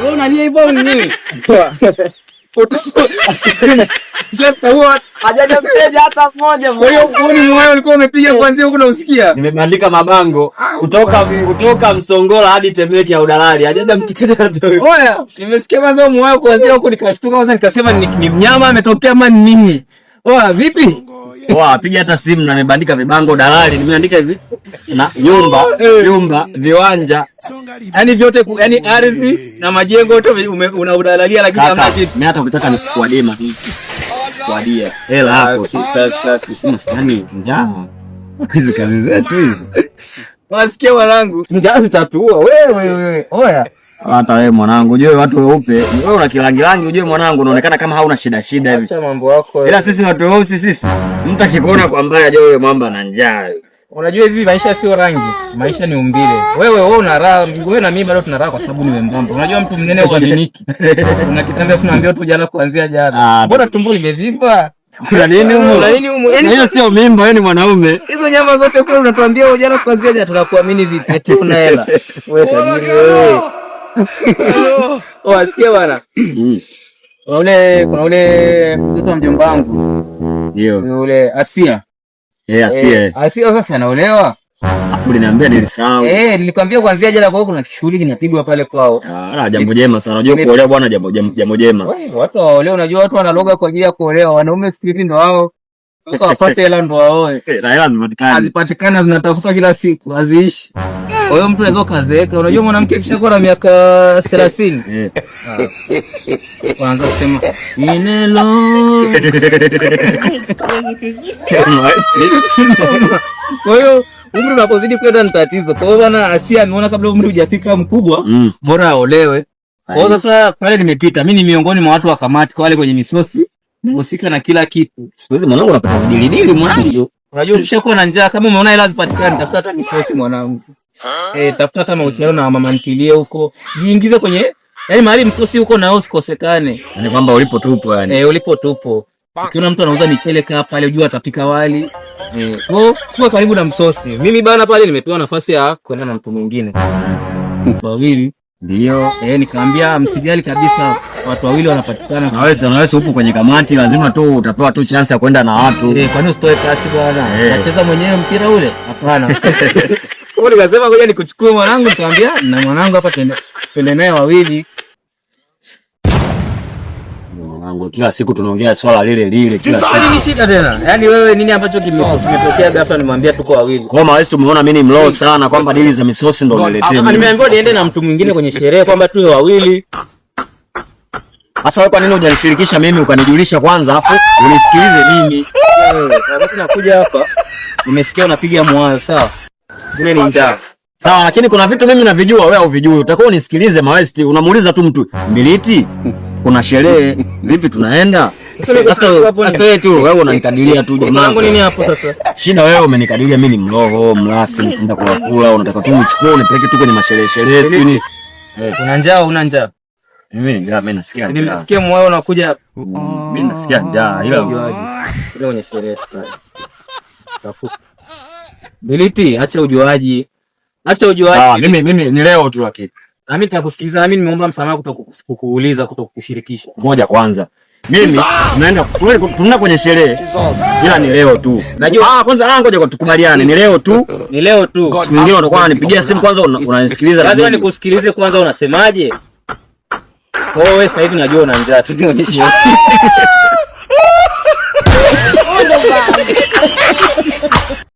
Wewe unania hivyo nini? Sasa huwa hajaja mteja hata mmoja. Kwa hiyo kuni moyo ulikuwa umepiga kuanzia huko na usikia. Nimebandika mabango kutoka Msongola hadi Temeke ya udalali. Hajaja mteja hata wewe. Oya, nimesikia kwanza moyo kuanzia huko nikashtuka kwanza nikasema ni mnyama ametokea ama nini? Oya, vipi? Oa, piga hata simu na nimebandika vibango dalali. Nimeandika hivi. Na nyumba, viwanja. Yaani vyote yaani ardhi na majengo yote unaudalalia lakini hamna kitu. Mimi hata ukitaka nikuadie mahiki. Kuadia. Hela hapo. Sasa yani njaa. Hizo kazi zetu hizo. Wasikia mwanangu. Njaa zitatua wewe. Oya. Hata wewe mwanangu, unajua watu weupe, wewe una kilangi, unajua mwanangu unaonekana kama hauna shida hivi. Acha mambo yako. Ila sisi watu weusi sisi, mtu akikuona kwa mbaya ajue wewe mwamba na njaa. Unajua hivi maisha sio rangi, maisha ni umbile. Wewe una raha, wewe na mimi bado tuna raha kwa sababu ni mwembamba. Unajua mtu mnene uaminiki. Unakitambia tunaambia tu jana kuanzia jana. Bora tumbo limevimba. Kuna nini humo? Kuna nini humo? Yaani hiyo sio mimba, wewe ni mwanaume. Hizo nyama zote kwa unatuambia jana kuanzia jana tunakuamini vipi? Eti una hela. Wewe tajiri wewe. Wasikia bwana. Kuna ule mtoto wa mjomba wangu. Ndio. Yule Asia. Asia. Asia sasa anaolewa. Afu uliniambia nilisahau. Nilikwambia kuanzia jana kwa kuna kishughuli kinapigwa pale kwao. Jambo jema sana. Unajua kuolewa bwana jambo jema. Watu waolewa, unajua watu wanaloga kwa ajili ya kuolewa. Wanaume street ndo wao. Sasa wapate hela ndo waoe. Hela zipatikane. Hazipatikana, zinatafuta kila siku, haziishi. Kwa hiyo mtu anaweza kazeeka. Unajua mwanamke kishakuwa na miaka 30. Kwanza kusema inelo. Kwa hiyo umri unapozidi kwenda ni tatizo. Kwa hiyo bwana Asia ameona kabla umri hujafika mkubwa, bora aolewe. Kwa hiyo sasa pale nimepita. Mimi ni miongoni mwa watu wa kamati kwa wale kwenye misosi. Husika na kila kitu. Siku hizi mwanangu unapata dili mwanangu. Unajua ukishakuwa na njaa kama umeona hela zipatikane, tafuta hata misosi mwanangu. Tafuta hata mahusiano na mama ntilie huko. Jiingize kwenye yaani mahali msosi huko nao usikosekane. Yaani kwamba ulipo tupo yani. Ulipo tupo. Ukiona mtu anauza michele kaa pale unajua atapika wali. Kwa karibu na msosi. Mimi bana pale nimepewa nafasi ya kwenda na mtu mwingine. Wawili. Ndio. Nikaambia msijali kabisa, watu wawili wanapatikana. Na wewe upo kwenye kamati, lazima tu utapewa tu chance ya kwenda na watu. Kwa nini usitoe kasi bwana? Nacheza mwenyewe mpira ule? Hapana. Kwa hiyo nikasema ngoja nikuchukue mwanangu, nikamwambia na mwanangu hapa twende naye wawili. Mwanangu kila siku tunaongea swala lile kila siku. Ni shida tena. Yaani wewe nini ambacho kimetokea ghafla nimwambia tuko wawili. Kwa maana tumeona mimi ni mlow sana kwamba dili za misosi ndo niletee. Nimeambiwa niende na mtu mwingine kwenye sherehe kwamba tuwe wawili. Sasa wewe kwa nini hujanishirikisha mimi ukanijulisha kwanza afu unisikilize mimi? Wakati nakuja hapa nimesikia unapiga mwayo, sawa? Zile ni njaa. Sawa, lakini kuna vitu mimi navijua wewe huvijui. Utakuwa unisikilize Mawesti, unamuuliza tu mtu, "Mbiliti, kuna sherehe, vipi tunaenda?" Sasa wewe tu wewe unanikadiria tu jamaa. Mambo nini hapo sasa? Shida wewe umenikadiria mimi ni mroho, mlafi, napenda kula, unataka tu nichukue unipeleke tu kwenye masherehe nini? Kuna njaa, una njaa? Mimi njaa, mimi nasikia njaa. Nimesikia moyo unakuja. Mimi nasikia njaa. Ila kwenye sherehe fulani. Biliti, acha ujuaji. Acha ujuaji. Sawa, mimi ni leo tu lakini. Mimi nitakusikiliza na mimi nimeomba msamaha kukuuliza kutokukushirikisha. Ngoja kwanza. Mimi tunaenda kwenye sherehe. Ila ni leo tu. Najua kwanza ngoja tukubaliane ni leo tu. Ni leo tu. Siku nyingine utakuwa unanipigia simu kwanza unanisikiliza. Lazima nikusikilize kwanza unasemaje? Wewe sasa hivi najua una njaa tu nionyeshe.